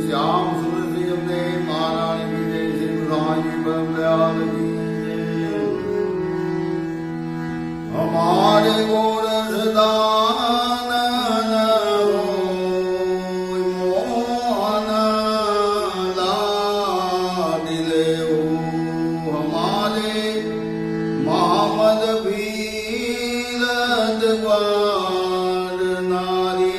श्याम सुंदर श्री अपने महारानी की जय, श्री प्रधान जी परम दयाल की जय। हमारे गोर सदानंद होय मोहन लाडिले हो, हमारे मोहम्मद भीलत ग्वार नारी